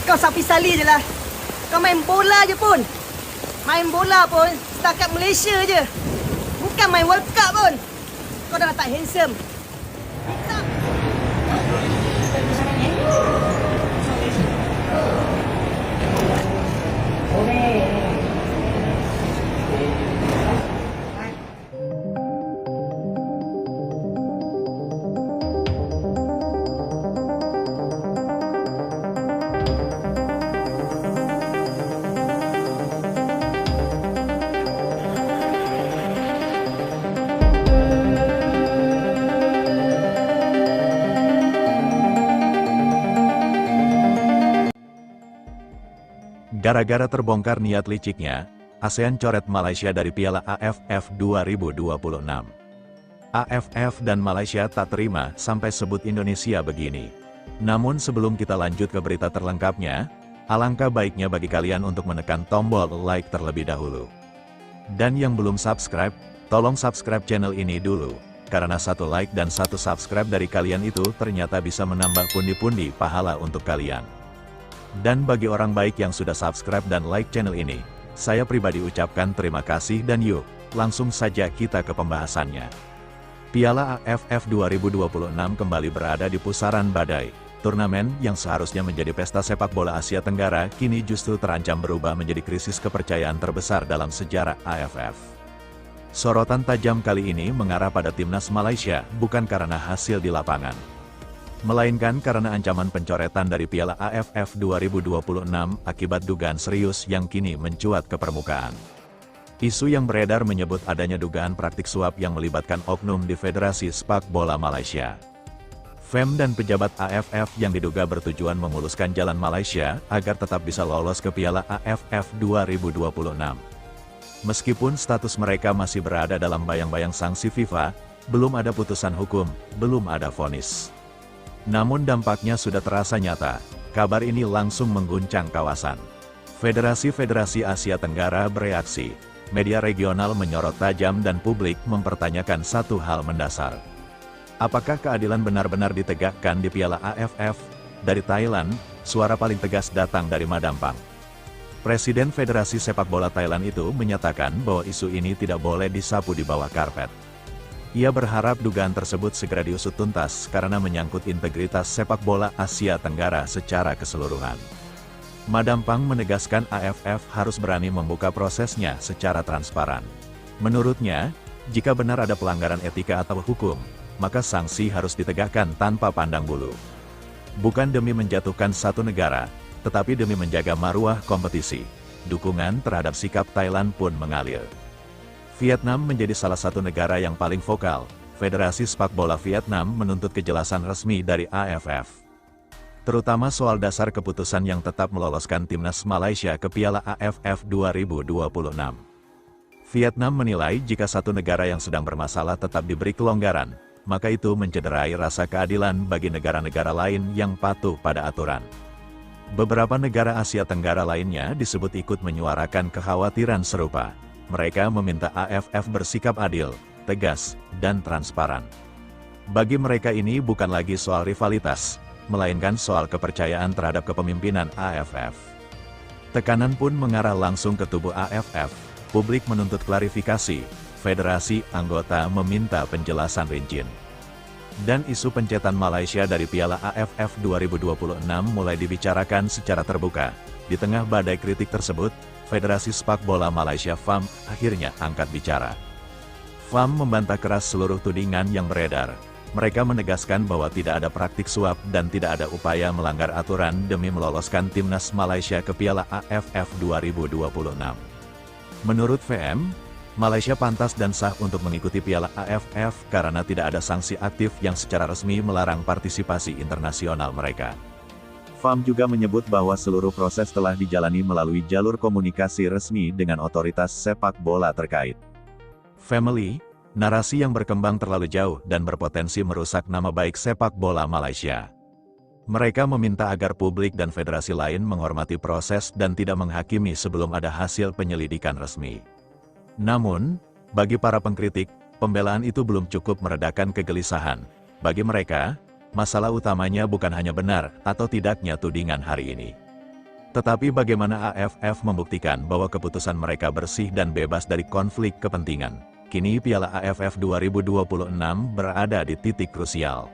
Kau sapi sali je lah. Kau main bola je pun. Main bola pun setakat Malaysia je. Bukan main World Cup pun. Kau dah tak handsome. Hitam. Gara-gara terbongkar niat liciknya, ASEAN coret Malaysia dari Piala AFF 2026. AFF dan Malaysia tak terima sampai sebut Indonesia begini. Namun sebelum kita lanjut ke berita terlengkapnya, alangkah baiknya bagi kalian untuk menekan tombol like terlebih dahulu. Dan yang belum subscribe, tolong subscribe channel ini dulu, karena satu like dan satu subscribe dari kalian itu ternyata bisa menambah pundi-pundi pahala untuk kalian. Dan bagi orang baik yang sudah subscribe dan like channel ini, saya pribadi ucapkan terima kasih dan yuk, langsung saja kita ke pembahasannya. Piala AFF 2026 kembali berada di pusaran badai. Turnamen yang seharusnya menjadi pesta sepak bola Asia Tenggara kini justru terancam berubah menjadi krisis kepercayaan terbesar dalam sejarah AFF. Sorotan tajam kali ini mengarah pada timnas Malaysia bukan karena hasil di lapangan, melainkan karena ancaman pencoretan dari Piala AFF 2026 akibat dugaan serius yang kini mencuat ke permukaan. Isu yang beredar menyebut adanya dugaan praktik suap yang melibatkan oknum di Federasi Sepak Bola Malaysia. FEM dan pejabat AFF yang diduga bertujuan memuluskan jalan Malaysia agar tetap bisa lolos ke Piala AFF 2026. Meskipun status mereka masih berada dalam bayang-bayang sanksi FIFA, belum ada putusan hukum, belum ada vonis. Namun dampaknya sudah terasa nyata, kabar ini langsung mengguncang kawasan. Federasi-federasi Asia Tenggara bereaksi, media regional menyorot tajam dan publik mempertanyakan satu hal mendasar. Apakah keadilan benar-benar ditegakkan di Piala AFF? Dari Thailand, suara paling tegas datang dari Madampang. Presiden Federasi Sepak Bola Thailand itu menyatakan bahwa isu ini tidak boleh disapu di bawah karpet. Ia berharap dugaan tersebut segera diusut tuntas karena menyangkut integritas sepak bola Asia Tenggara secara keseluruhan. Madampang menegaskan AFF harus berani membuka prosesnya secara transparan. Menurutnya, jika benar ada pelanggaran etika atau hukum, maka sanksi harus ditegakkan tanpa pandang bulu. Bukan demi menjatuhkan satu negara, tetapi demi menjaga maruah kompetisi. Dukungan terhadap sikap Thailand pun mengalir. Vietnam menjadi salah satu negara yang paling vokal. Federasi Sepak Bola Vietnam menuntut kejelasan resmi dari AFF, terutama soal dasar keputusan yang tetap meloloskan timnas Malaysia ke Piala AFF 2026. Vietnam menilai jika satu negara yang sedang bermasalah tetap diberi kelonggaran, maka itu mencederai rasa keadilan bagi negara-negara lain yang patuh pada aturan. Beberapa negara Asia Tenggara lainnya disebut ikut menyuarakan kekhawatiran serupa. Mereka meminta AFF bersikap adil, tegas, dan transparan. Bagi mereka ini bukan lagi soal rivalitas, melainkan soal kepercayaan terhadap kepemimpinan AFF. Tekanan pun mengarah langsung ke tubuh AFF, publik menuntut klarifikasi, federasi anggota meminta penjelasan rinci. Dan isu pencetan Malaysia dari Piala AFF 2026 mulai dibicarakan secara terbuka. Di tengah badai kritik tersebut, Federasi Sepak Bola Malaysia FAM akhirnya angkat bicara. FAM membantah keras seluruh tudingan yang beredar. Mereka menegaskan bahwa tidak ada praktik suap dan tidak ada upaya melanggar aturan demi meloloskan timnas Malaysia ke Piala AFF 2026. Menurut VM, Malaysia pantas dan sah untuk mengikuti Piala AFF karena tidak ada sanksi aktif yang secara resmi melarang partisipasi internasional mereka. FAM juga menyebut bahwa seluruh proses telah dijalani melalui jalur komunikasi resmi dengan otoritas sepak bola terkait. Family, narasi yang berkembang terlalu jauh dan berpotensi merusak nama baik sepak bola Malaysia. Mereka meminta agar publik dan federasi lain menghormati proses dan tidak menghakimi sebelum ada hasil penyelidikan resmi. Namun, bagi para pengkritik, pembelaan itu belum cukup meredakan kegelisahan. Bagi mereka, masalah utamanya bukan hanya benar atau tidaknya tudingan hari ini. Tetapi bagaimana AFF membuktikan bahwa keputusan mereka bersih dan bebas dari konflik kepentingan? Kini Piala AFF 2026 berada di titik krusial.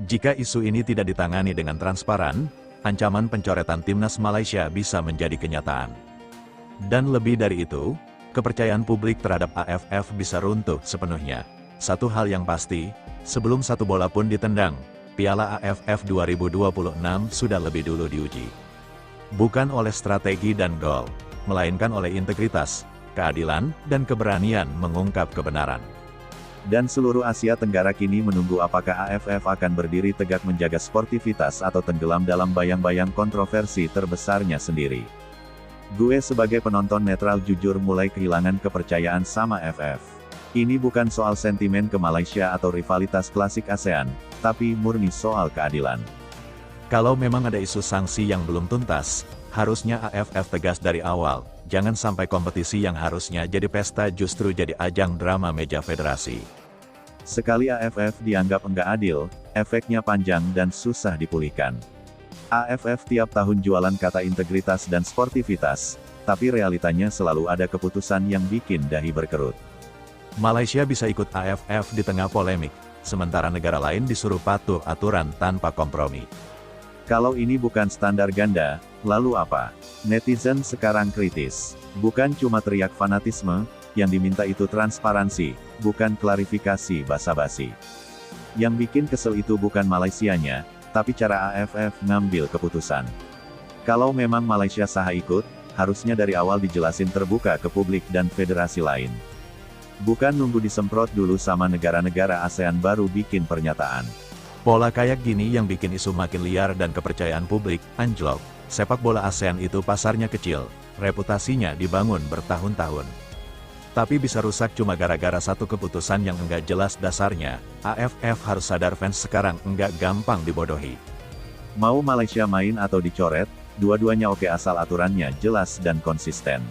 Jika isu ini tidak ditangani dengan transparan, ancaman pencoretan timnas Malaysia bisa menjadi kenyataan. Dan lebih dari itu, kepercayaan publik terhadap AFF bisa runtuh sepenuhnya. Satu hal yang pasti, sebelum satu bola pun ditendang, Piala AFF 2026 sudah lebih dulu diuji. Bukan oleh strategi dan gol, melainkan oleh integritas, keadilan, dan keberanian mengungkap kebenaran. Dan seluruh Asia Tenggara kini menunggu apakah AFF akan berdiri tegak menjaga sportivitas atau tenggelam dalam bayang-bayang kontroversi terbesarnya sendiri. Gue sebagai penonton netral jujur mulai kehilangan kepercayaan sama AFF. Ini bukan soal sentimen ke Malaysia atau rivalitas klasik ASEAN, tapi murni soal keadilan. Kalau memang ada isu sanksi yang belum tuntas, harusnya AFF tegas dari awal, jangan sampai kompetisi yang harusnya jadi pesta justru jadi ajang drama meja federasi. Sekali AFF dianggap enggak adil, efeknya panjang dan susah dipulihkan. AFF tiap tahun jualan kata integritas dan sportivitas, tapi realitanya selalu ada keputusan yang bikin dahi berkerut. Malaysia bisa ikut AFF di tengah polemik, sementara negara lain disuruh patuh aturan tanpa kompromi. Kalau ini bukan standar ganda, lalu apa? Netizen sekarang kritis. Bukan cuma teriak fanatisme, yang diminta itu transparansi, bukan klarifikasi basa-basi. Yang bikin kesel itu bukan Malaysianya, tapi cara AFF ngambil keputusan. Kalau memang Malaysia sah ikut, harusnya dari awal dijelasin terbuka ke publik dan federasi lain. Bukan nunggu disemprot dulu sama negara-negara ASEAN baru bikin pernyataan. Pola kayak gini yang bikin isu makin liar dan kepercayaan publik anjlok. Sepak bola ASEAN itu pasarnya kecil, reputasinya dibangun bertahun-tahun. Tapi bisa rusak cuma gara-gara satu keputusan yang enggak jelas dasarnya. AFF harus sadar fans sekarang enggak gampang dibodohi. Mau Malaysia main atau dicoret, dua-duanya oke asal aturannya jelas dan konsisten.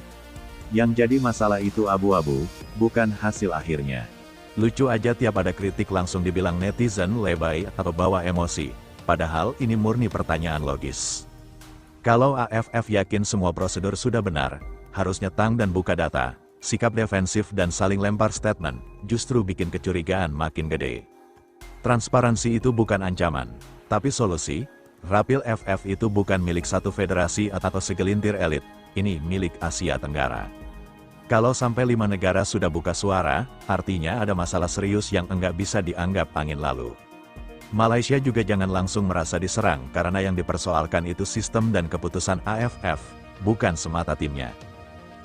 Yang jadi masalah itu abu-abu, bukan hasil akhirnya. Lucu aja tiap ada kritik langsung dibilang netizen lebay atau bawa emosi. Padahal ini murni pertanyaan logis. Kalau AFF yakin semua prosedur sudah benar, harusnya tang dan buka data. Sikap defensif dan saling lempar statement, justru bikin kecurigaan makin gede. Transparansi itu bukan ancaman, tapi solusi. Rapil FF itu bukan milik satu federasi atau segelintir elit, ini milik Asia Tenggara. Kalau sampai 5 negara sudah buka suara, artinya ada masalah serius yang enggak bisa dianggap angin lalu. Malaysia juga jangan langsung merasa diserang karena yang dipersoalkan itu sistem dan keputusan AFF, bukan semata timnya.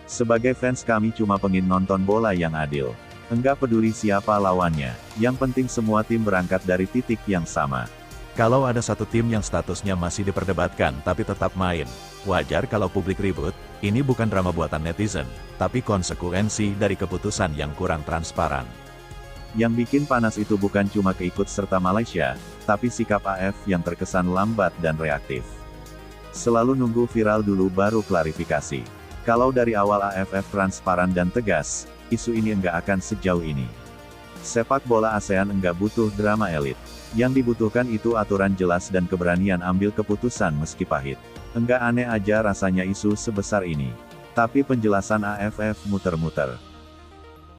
Sebagai fans kami cuma pengen nonton bola yang adil. Enggak peduli siapa lawannya, yang penting semua tim berangkat dari titik yang sama. Kalau ada satu tim yang statusnya masih diperdebatkan tapi tetap main, wajar kalau publik ribut. Ini bukan drama buatan netizen, tapi konsekuensi dari keputusan yang kurang transparan. Yang bikin panas itu bukan cuma keikut serta Malaysia, tapi sikap AFF yang terkesan lambat dan reaktif. Selalu nunggu viral dulu baru klarifikasi. Kalau dari awal AFF transparan dan tegas, isu ini enggak akan sejauh ini. Sepak bola ASEAN enggak butuh drama elit. Yang dibutuhkan itu aturan jelas dan keberanian ambil keputusan meski pahit. Enggak aneh aja rasanya isu sebesar ini. Tapi penjelasan AFF muter-muter.